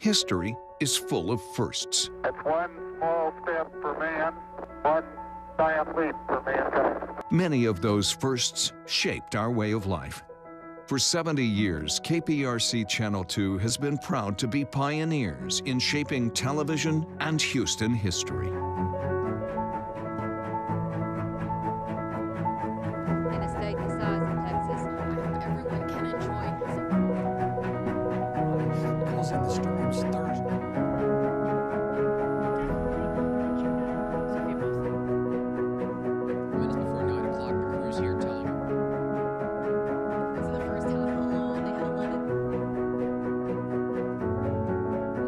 History is full of firsts. It's one small step for man, one giant leap for mankind. Many of those firsts shaped our way of life. For 70 years, KPRC Channel 2 has been proud to be pioneers in shaping television and Houston history. In a state the size of Texas, everyone can enjoy. Calls in the storms Thursday. Minutes before 9 o'clock, the crew's here telling her. This is the first time in a long they had 11.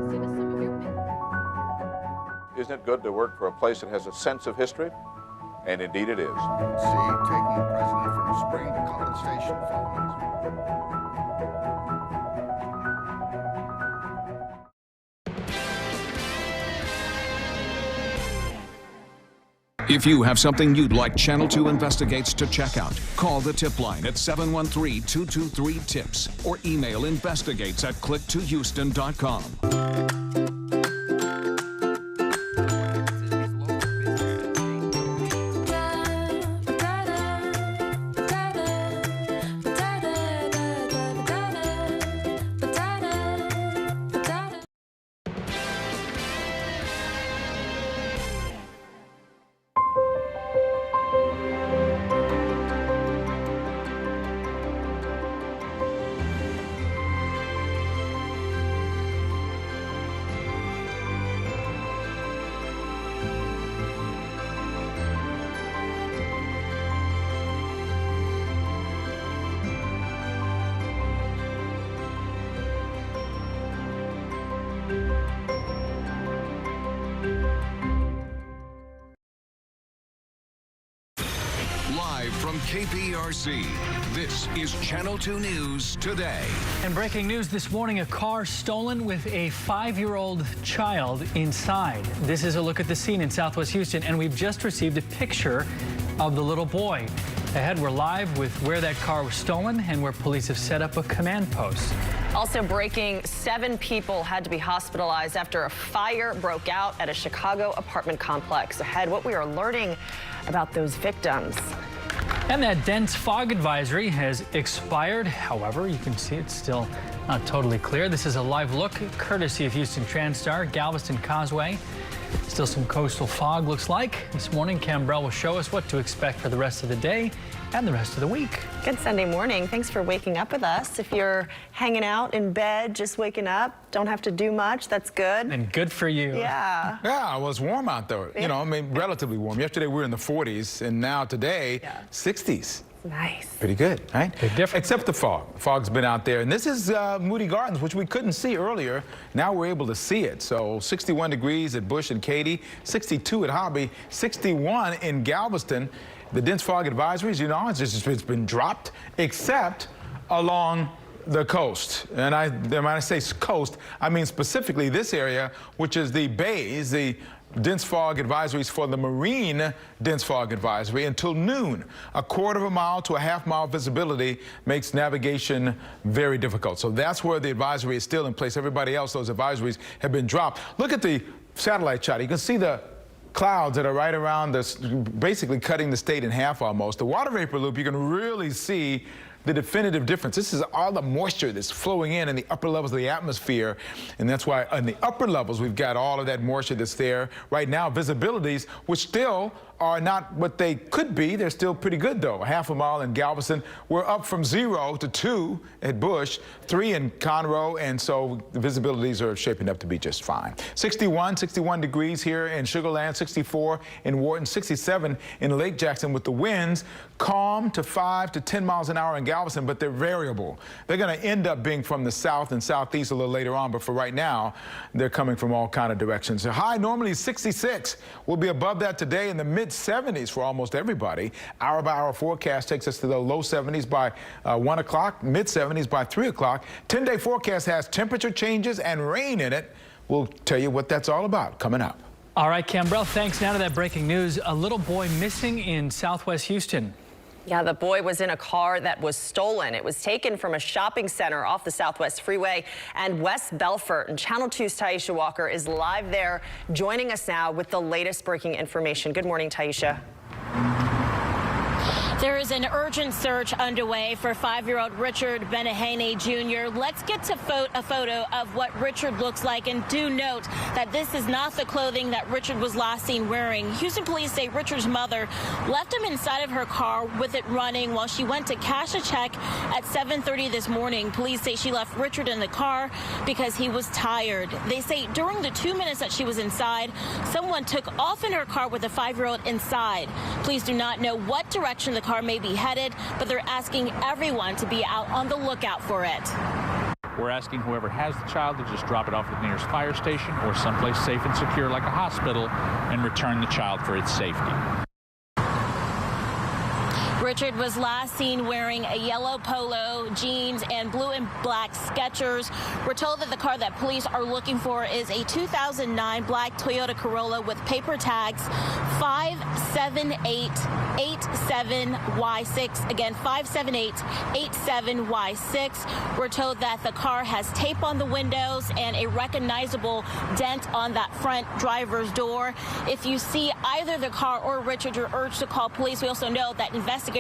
Send us some of your pictures. Isn't it good to work for a place that has a sense of history? And indeed it is. See, taking the president from Spring to College Station following. If you have something you'd like Channel 2 Investigates to check out, call the tip line at 713-223-TIPS or email investigates@click2houston.com. Live from KPRC, this is Channel 2 News Today. And breaking news this morning, a car stolen with a 5-year-old child inside. This is a look at the scene in Southwest Houston, and we've just received a picture of the little boy. Ahead, we're live with where that car was stolen and where police have set up a command post. Also breaking, 7 people had to be hospitalized after a fire broke out at a Chicago apartment complex. Ahead, what we are learning about those victims. And that dense fog advisory has expired. However, you can see it's still not totally clear. This is a live look courtesy of Houston Transtar, Galveston Causeway. Still some coastal fog, looks like. This morning, Cambrell will show us what to expect for the rest of the day and the rest of the week. Good Sunday morning. Thanks for waking up with us. If you're hanging out in bed, just waking up, don't have to do much, that's good. And good for you. Yeah. Yeah, it was warm out there. Yeah. You know, I mean, relatively warm. Yesterday we were in the 40s, and now today, 60s. Nice. Pretty good, right? Big difference. Except the fog. Fog's been out there. And this is Moody Gardens, which we couldn't see earlier. Now we're able to see it. So 61 degrees at Bush and Katy, 62 at Hobby, 61 in Galveston. The dense fog advisories, you know, it's been dropped, except along the coast. And when I say coast, I mean specifically this area, which is the bays, the dense fog advisories for the marine dense fog advisory until noon. A quarter of a mile to a half-mile visibility makes navigation very difficult. So that's where the advisory is still in place. Everybody else, those advisories have been dropped. Look at the satellite shot. You can see the clouds that are right around this, basically cutting the state in half almost. The water vapor loop, you can really see the definitive difference. This is all the moisture that's flowing in the upper levels of the atmosphere, and that's why in the upper levels we've got all of that moisture that's there. Right now, visibilities, which still are not what they could be. They're still pretty good, though. A half a mile in Galveston. We're up from 0 to 2 at Bush, 3 in Conroe, and so the visibilities are shaping up to be just fine. 61 degrees here in Sugar Land, 64 in Wharton, 67 in Lake Jackson with the winds calm to 5 to 10 miles an hour in Galveston, but they're variable. They're going to end up being from the south and southeast a little later on, but for right now, they're coming from all kind of directions. The high normally is 66. We'll be above that today in the mid-70s for almost everybody. Hour-by-hour forecast takes us to the low 70s by 1 o'clock, mid-70s by 3 o'clock. 10-day forecast has temperature changes and rain in it. We'll tell you what that's all about coming up. All right, Cambrell, thanks. Now to that breaking news. A little boy missing in Southwest Houston. Yeah, the boy was in a car that was stolen. It was taken from a shopping center off the Southwest Freeway and West Belfort. And Channel 2's Taisha Walker is live there, joining us now with the latest breaking information. Good morning, Taisha. There is an urgent search underway for 5-year-old Richard Benahane Jr. Let's get to a photo of what Richard looks like, and do note that this is not the clothing that Richard was last seen wearing. Houston police say Richard's mother left him inside of her car with it running while she went to cash a check at 7:30 this morning. Police say she left Richard in the car because he was tired. They say during the 2 minutes that she was inside, someone took off in her car with a 5-year-old inside. Police do not know what direction the car may be headed, but they're asking everyone to be out on the lookout for it. We're asking whoever has the child to just drop it off at the nearest fire station or someplace safe and secure like a hospital and return the child for its safety. Richard was last seen wearing a yellow polo, jeans, and blue and black Skechers. We're told that the car that police are looking for is a 2009 black Toyota Corolla with paper tags 57887Y6. Again, 57887Y6. We're told that the car has tape on the windows and a recognizable dent on that front driver's door. If you see either the car or Richard, you're urged to call police. We also know that investigators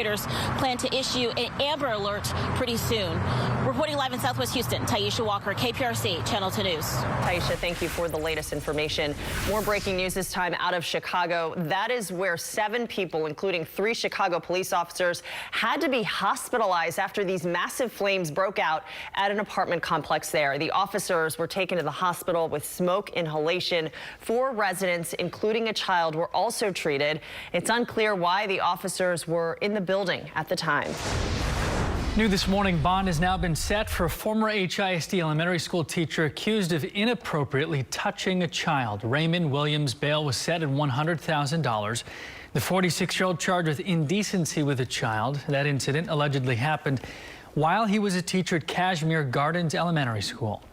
plan to issue an Amber Alert pretty soon. Reporting live in Southwest Houston, Taisha Walker, KPRC, Channel 2 News. Taisha, thank you for the latest information. More breaking news this time out of Chicago. That is where 7 people, including 3 Chicago police officers, had to be hospitalized after these massive flames broke out at an apartment complex there. The officers were taken to the hospital with smoke inhalation. 4 residents, including a child, were also treated. It's unclear why the officers were in the building at the time. New this morning, bond has now been set for a former HISD elementary school teacher accused of inappropriately touching a child. Raymond Williams' bail was set at $100,000. The 46-year-old charged with indecency with a child. That incident allegedly happened while he was a teacher at Cashmere Gardens Elementary School.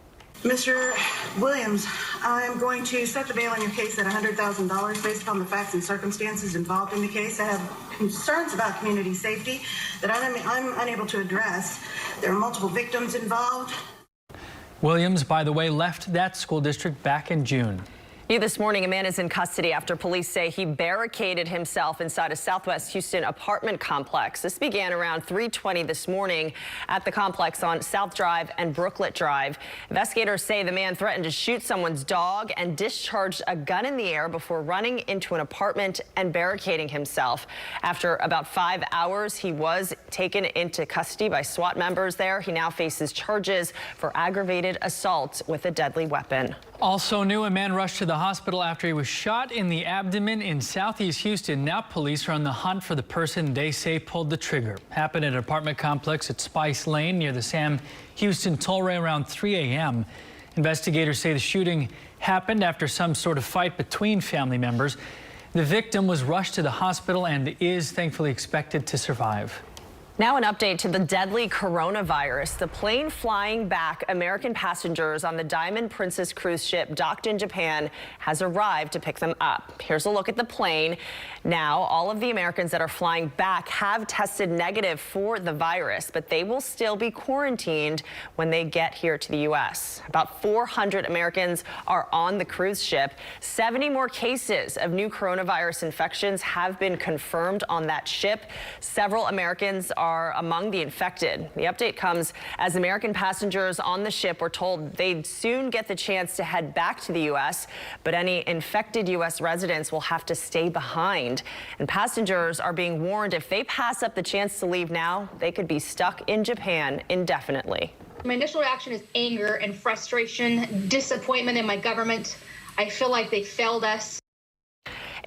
Mr. Williams, I'm going to set the bail in your case at $100,000 based upon the facts and circumstances involved in the case. I have concerns about community safety that I'm unable to address. There are multiple victims involved. Williams, by the way, left that school district back in June. New this morning, a man is in custody after police say he barricaded himself inside a Southwest Houston apartment complex. This began around 3:20 this morning at the complex on South Drive and Brooklet Drive. Investigators say the man threatened to shoot someone's dog and discharged a gun in the air before running into an apartment and barricading himself. After about 5 hours, he was taken into custody by SWAT members there. He now faces charges for aggravated assault with a deadly weapon. Also new, a man rushed to the hospital after he was shot in the abdomen in Southeast Houston. Now police are on the hunt for the person they say pulled the trigger. Happened at an apartment complex at Spice Lane near the Sam Houston Tollway around 3 a.m. Investigators say the shooting happened after some sort of fight between family members. The victim was rushed to the hospital and is thankfully expected to survive. Now an update to the deadly coronavirus. The plane flying back American passengers on the Diamond Princess cruise ship docked in Japan has arrived to pick them up. Here's a look at the plane. Now, all of the Americans that are flying back have tested negative for the virus, but they will still be quarantined when they get here to the U.S. About 400 Americans are on the cruise ship. 70 more cases of new coronavirus infections have been confirmed on that ship. Several Americans are among the infected. The update comes as American passengers on the ship were told they'd soon get the chance to head back to the U.S., but any infected U.S. residents will have to stay behind. And passengers are being warned if they pass up the chance to leave now, they could be stuck in Japan indefinitely. My initial reaction is anger and frustration, disappointment in my government. I feel like they failed us.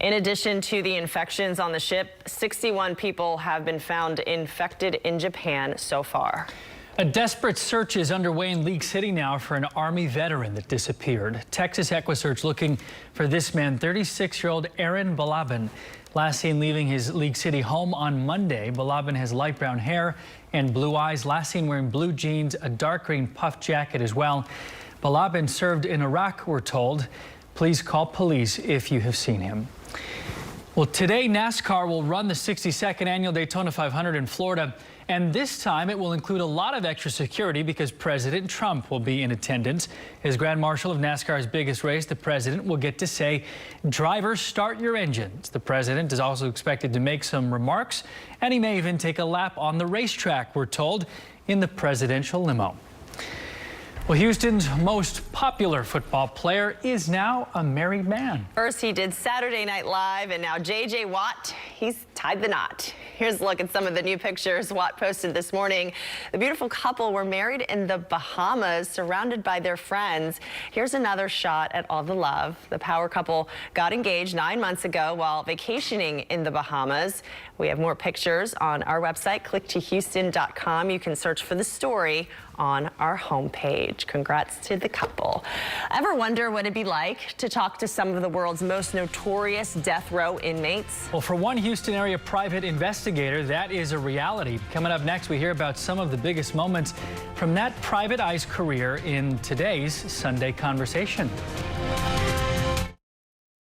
In addition to the infections on the ship, 61 people have been found infected in Japan so far. A desperate search is underway in League City now for an Army veteran that disappeared. Texas EquiSearch looking for this man, 36-year-old Aaron Balabin. Last seen leaving his League City home on Monday. Balabin has light brown hair and blue eyes. Last seen wearing blue jeans, a dark green puff jacket as well. Balabin served in Iraq, we're told. Please call police if you have seen him. Well, today NASCAR will run the 62nd annual Daytona 500 in Florida. And this time it will include a lot of extra security because President Trump will be in attendance. As Grand Marshal of NASCAR's biggest race, the president will get to say, "Drivers, start your engines." The president is also expected to make some remarks, and he may even take a lap on the racetrack, we're told, in the presidential limo. Well, Houston's most popular football player is now a married man. First, he did Saturday Night Live, and now J.J. Watt, he's tied the knot. Here's a look at some of the new pictures Watt posted this morning. The beautiful couple were married in the Bahamas, surrounded by their friends. Here's another shot at all the love. The power couple got engaged 9 months ago while vacationing in the Bahamas. We have more pictures on our website, clicktohouston.com. You can search for the story on our homepage. Congrats to the couple. Ever wonder what it'd be like to talk to some of the world's most notorious death row inmates? Well, for one Houston area private investigator, that is a reality. Coming up next, we hear about some of the biggest moments from that private eye's career in today's Sunday Conversation.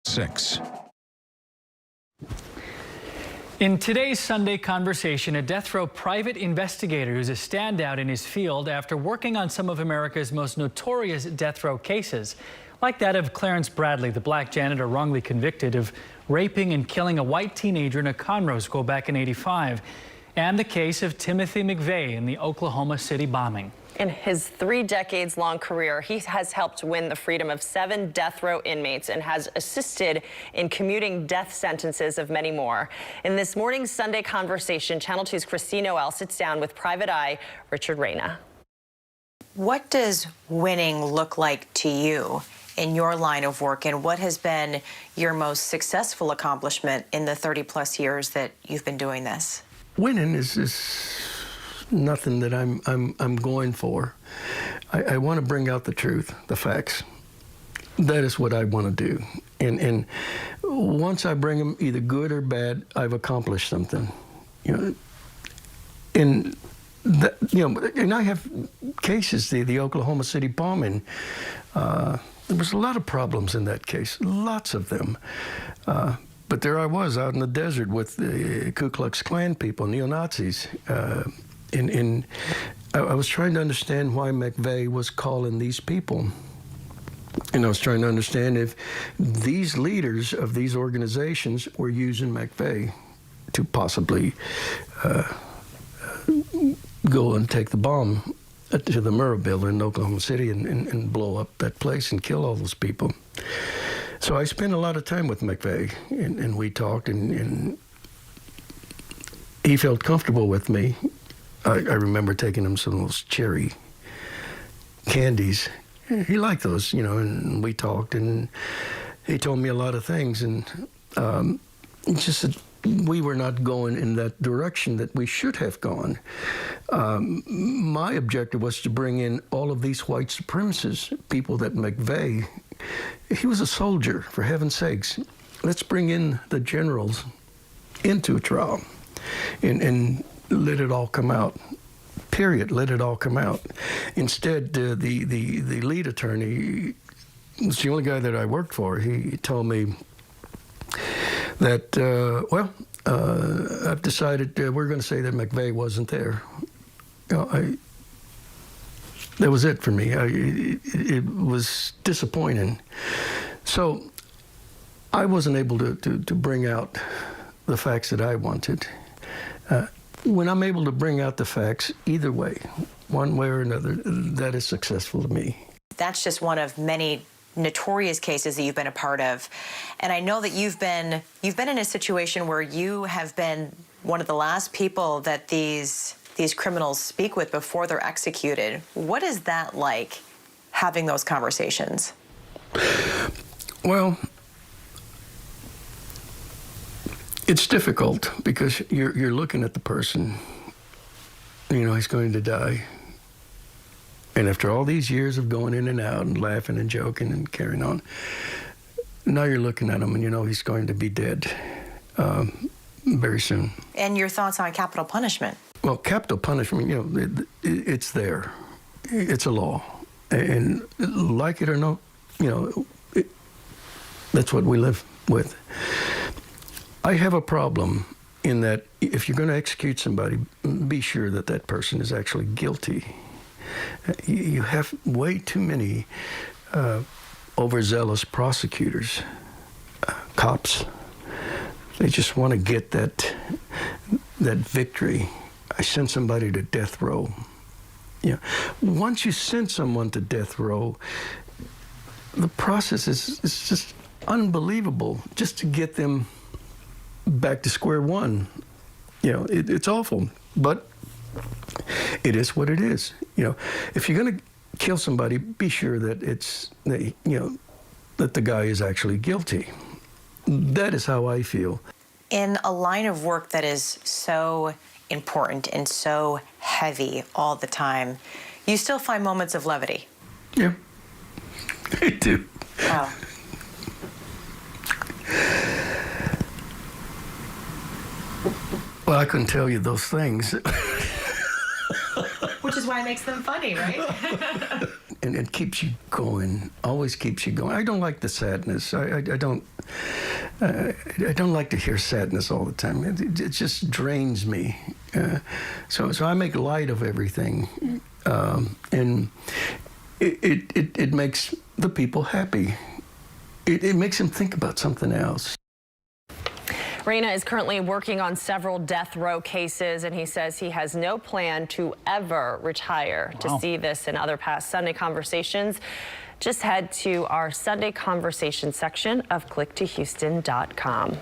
6. In today's Sunday Conversation, a death row private investigator who's a standout in his field after working on some of America's most notorious death row cases, like that of Clarence Bradley, the black janitor wrongly convicted of raping and killing a white teenager in a Conroe school back in '85, and the case of Timothy McVeigh in the Oklahoma City bombing. In his 3 decades-long career, he has helped win the freedom of 7 death row inmates and has assisted in commuting death sentences of many more. In this morning's Sunday Conversation, Channel 2's Christine Noel sits down with private eye Richard Reyna. What does winning look like to you in your line of work, and what has been your most successful accomplishment in the 30-plus years that you've been doing this? Winning is nothing that I'm going for. I want to bring out the truth, the facts. That is what I want to do. And once I bring them, either good or bad, I've accomplished something. You know, and that, you know, and I have cases. The Oklahoma City bombing. There was a lot of problems in that case, lots of them. But there I was out in the desert with the Ku Klux Klan people, neo-Nazis. And I was trying to understand why McVeigh was calling these people. And I was trying to understand if these leaders of these organizations were using McVeigh to possibly go and take the bomb to the Murrah building in Oklahoma City and blow up that place and kill all those people. So I spent a lot of time with McVeigh, and we talked, and he felt comfortable with me. I remember taking him some of those cherry candies. He liked those, you know, and we talked, and he told me a lot of things, and just that we were not going in that direction that we should have gone. My objective was to bring in all of these white supremacists, people that McVeigh, he was a soldier, for heaven's sakes. Let's bring in the generals into a trial and let it all come out. Period. Let it all come out. Instead, the lead attorney was the only guy that I worked for. He told me that, I've decided we're going to say that McVeigh wasn't there. You know, that was it for me. It was disappointing. So I wasn't able to bring out the facts that I wanted. When I'm able to bring out the facts, either way, one way or another, that is successful to me. That's just one of many notorious cases that you've been a part of. And I know that you've been in a situation where you have been one of the last people that these criminals speak with before they're executed. What is that like, having those conversations? Well, it's difficult because you're looking at the person. You know, he's going to die. And after all these years of going in and out and laughing and joking and carrying on, now you're looking at him and you know he's going to be dead very soon. And your thoughts on capital punishment? Well, capital punishment, you know, it's there. It's a law. And like it or not, you know, that's what we live with. I have a problem in that if you're going to execute somebody, be sure that that person is actually guilty. You have way too many overzealous prosecutors, cops. They just want to get that victory. I sent somebody to death row. Yeah. Once you send someone to death row, the process is just unbelievable just to get them back to square one. You know, it's awful, but it is what it is. You know, if you're going to kill somebody, be sure that that the guy is actually guilty. That is how I feel. In a line of work that is so important and so heavy all the time, you still find moments of levity. Yeah, I do. Wow. Well, I couldn't tell you those things. Which is why it makes them funny, right? And it keeps you going, always keeps you going. I don't like the sadness. I don't like to hear sadness all the time. It just drains me. So I make light of everything, and it makes the people happy. It makes them think about something else. Reyna is currently working on several death row cases, and he says he has no plan to ever retire. Wow. To see this and other past Sunday Conversations, just head to our Sunday Conversation section of clicktohouston.com.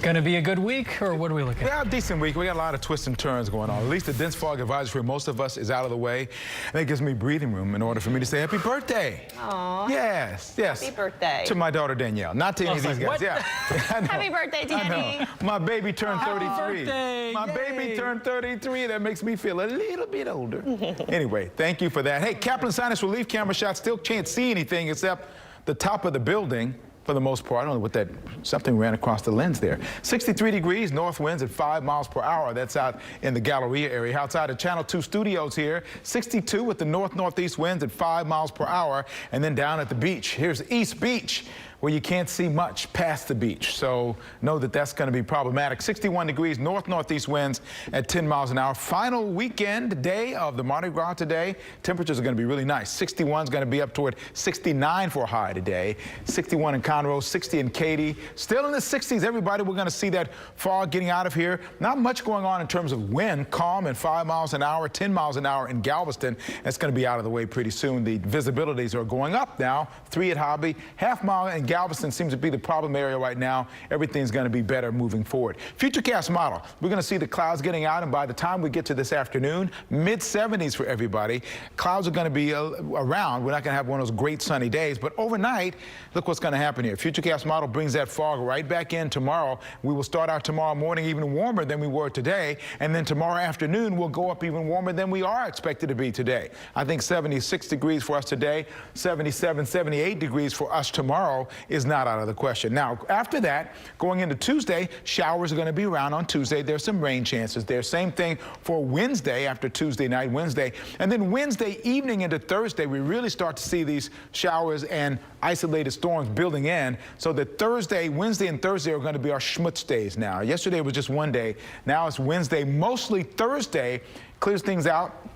Going to be a good week, or what are we looking at? Yeah, a decent week. We got a lot of twists and turns going on. At least the dense fog advisory for most of us is out of the way. And that gives me breathing room in order for me to say happy birthday. Aww. Yes. Happy birthday. To my daughter Danielle. Not to any of these guys. What? Yeah. Happy birthday, Danny. My baby turned 33. Birthday. My Yay. baby turned 33. That makes me feel a little bit older. Anyway, thank you for that. Hey, Kaplan Sinus Relief camera shot. Still can't see anything except the top of the building. For the most part, I don't know what that, something ran across the lens there. 63 degrees, north winds at 5 miles per hour. That's out in the Galleria area. Outside of Channel 2 studios here, 62 with the north-northeast winds at 5 miles per hour. And then down at the beach, here's East Beach, where you can't see much past the beach. So know that that's going to be problematic. 61 degrees, north-northeast winds at 10 miles an hour. Final weekend day of the Mardi Gras today. Temperatures are going to be really nice. 61 is going to be up toward 69 for a high today. 61 in Conroe, 60 in Katy. Still in the 60s, everybody. We're going to see that fog getting out of here. Not much going on in terms of wind. Calm and 5 miles an hour, 10 miles an hour in Galveston. That's going to be out of the way pretty soon. The visibilities are going up now. 3 at Hobby, half mile in Galveston seems to be the problem area right now. Everything's going to be better moving forward. Futurecast model. We're going to see the clouds getting out, and by the time we get to this afternoon, mid-70s for everybody. Clouds are going to be around. We're not going to have one of those great sunny days, but overnight, look what's going to happen here. Futurecast model brings that fog right back in tomorrow. We will start out tomorrow morning even warmer than we were today, and then tomorrow afternoon we'll go up even warmer than we are expected to be today. I think 76 degrees for us today, 77, 78 degrees for us tomorrow is not out of the question. Now, after that, going into Tuesday, showers are going to be around on Tuesday. There's some rain chances there. Same thing for Wednesday after Tuesday night, Wednesday. And then Wednesday evening into Thursday, we really start to see these showers and isolated storms building in. So that Thursday, Wednesday and Thursday are going to be our schmutz days now. Yesterday was just one day. Now it's Wednesday. Mostly Thursday clears things out.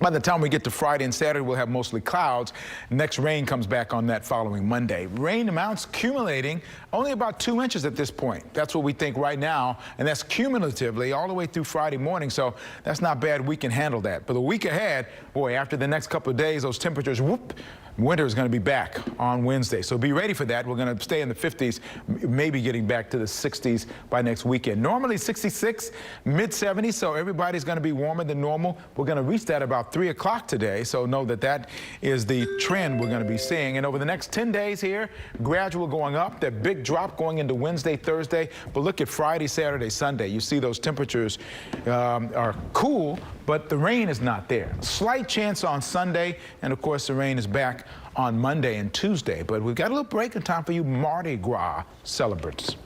By the time we get to Friday and Saturday, we'll have mostly clouds. Next rain comes back on that following Monday. Rain amounts accumulating only about 2 inches at this point. That's what we think right now, and that's cumulatively all the way through Friday morning, so that's not bad. We can handle that. But the week ahead, boy, after the next couple of days, those temperatures, whoop, winter is going to be back on Wednesday. So be ready for that. We're going to stay in the 50s, maybe getting back to the 60s by next weekend. Normally 66, mid-70s, so everybody's going to be warmer than normal. We're going to reach that about 3 o'clock today, so know that that is the trend we're going to be seeing. And over the next 10 days here, gradual going up, that big drop going into Wednesday, Thursday. But look at Friday, Saturday, Sunday. You see those temperatures are cool, but the rain is not there. Slight chance on Sunday, and of course the rain is back on Monday and Tuesday. But we've got a little break in time for you Mardi Gras celebrants.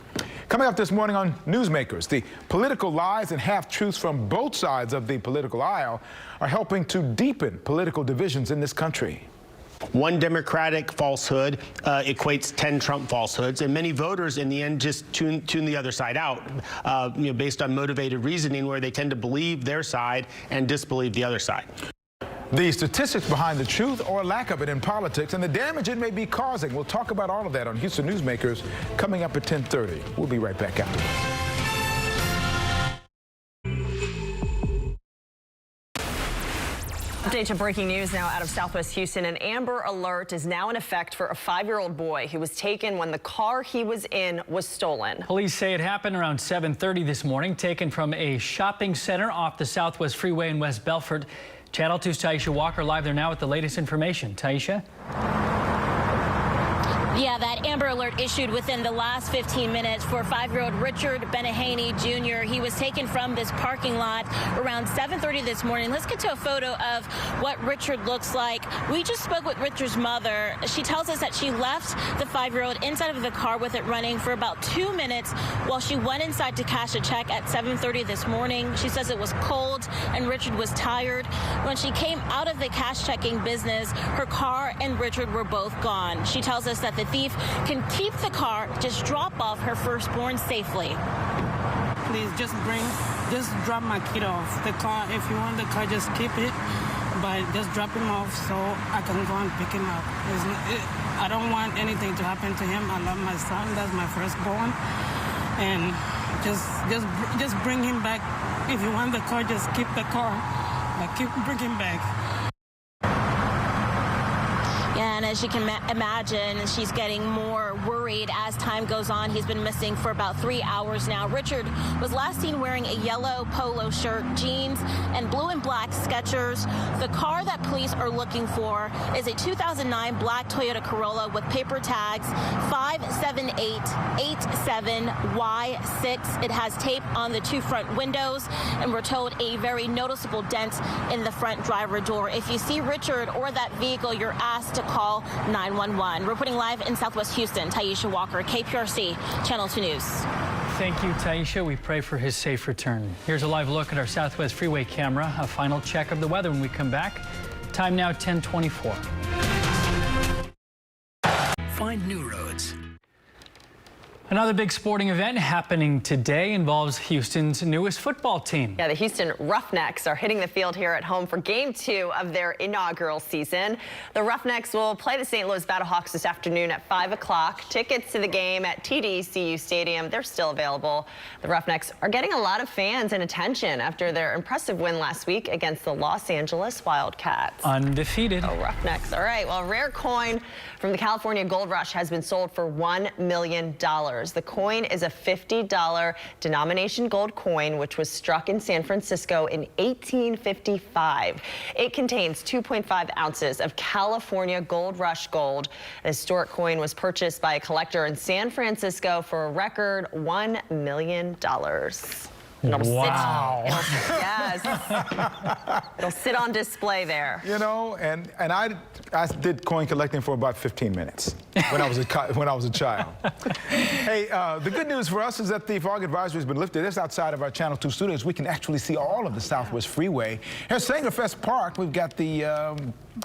Coming up this morning on Newsmakers, the political lies and half-truths from both sides of the political aisle are helping to deepen political divisions in this country. One Democratic falsehood equates 10 Trump falsehoods, and many voters in the end just tune the other side out, based on motivated reasoning where they tend to believe their side and disbelieve the other side. The statistics behind the truth or lack of it in politics and the damage it may be causing. We'll talk about all of that on Houston Newsmakers coming up at 10:30. We'll be right back out. Update to breaking news now out of Southwest Houston. An Amber Alert is now in effect for a 5-year-old boy who was taken when the car he was in was stolen. Police say it happened around 7:30 this morning, taken from a shopping center off the Southwest Freeway in West Belford. Channel 2's Taisha Walker live there now with the latest information. Taisha? Yeah, that Amber Alert issued within the last 15 minutes for 5-year-old Richard Benehaney Jr. He was taken from this parking lot around 7:30 this morning. Let's get to a photo of what Richard looks like. We just spoke with Richard's mother. She tells us that she left the 5-year-old inside of the car with it running for about 2 minutes while she went inside to cash a check at 7:30 this morning. She says it was cold and Richard was tired. When she came out of the cash checking business, her car and Richard were both gone. She tells us that the thief can keep the car, just drop off her firstborn safely. Please just drop my kid off the car. If you want the car, just keep it, but just drop him off so I can go and pick him up. I don't want anything to happen to him. I love my son. That's my firstborn, and just bring him back. If you want the car, just keep the car, but bring him back. And as you can imagine, she's getting more worried as time goes on. He's been missing for about 3 hours now. Richard was last seen wearing a yellow polo shirt, jeans, and blue and black Skechers. The car that police are looking for is a 2009 black Toyota Corolla with paper tags 57887Y6. It has tape on the 2 front windows, and we're told a very noticeable dent in the front driver door. If you see Richard or that vehicle, you're asked to call 911. Reporting live in Southwest Houston, Taisha Walker, KPRC, Channel 2 News. Thank you, Taisha. We pray for his safe return. Here's a live look at our Southwest Freeway camera. A final check of the weather when we come back. Time now 10:24. Find new roads. Another big sporting event happening today involves Houston's newest football team. Yeah, the Houston Roughnecks are hitting the field here at home for Game 2 of their inaugural season. The Roughnecks will play the St. Louis Battlehawks this afternoon at 5 o'clock. Tickets to the game at TDCU Stadium, they're still available. The Roughnecks are getting a lot of fans and attention after their impressive win last week against the Los Angeles Wildcats. Undefeated. Oh, Roughnecks. All right, well, a rare coin from the California Gold Rush has been sold for $1 million. The coin is a $50 denomination gold coin, which was struck in San Francisco in 1855. It contains 2.5 ounces of California Gold Rush gold. The historic coin was purchased by a collector in San Francisco for a record $1 million. Wow. It'll sit on display there. You know, and I did coin collecting for about 15 minutes when I was a child. Hey, the good news for us is that the fog advisory has been lifted. It's outside of our Channel 2 studios. We can actually see all of the Southwest Freeway. Here at Sangerfest Park, we've got the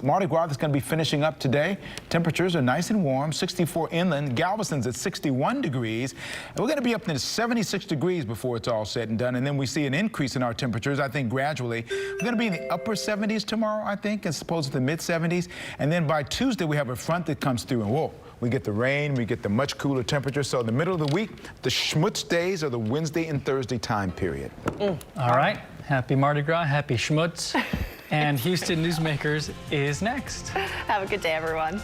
Mardi Gras that's going to be finishing up today. Temperatures are nice and warm, 64 inland. Galveston's at 61 degrees. And we're going to be up to 76 degrees before it's all said and done. And then we see an increase in our temperatures, I think, gradually. We're going to be in the upper 70s tomorrow, I think, as opposed to the mid 70s. And then by Tuesday, we have a front that comes through, and whoa, we get the rain, we get the much cooler temperature. So in the middle of the week, the schmutz days are the Wednesday and Thursday time period. All right. Happy Mardi Gras, happy schmutz. And Houston Newsmakers is next. Have a good day, everyone.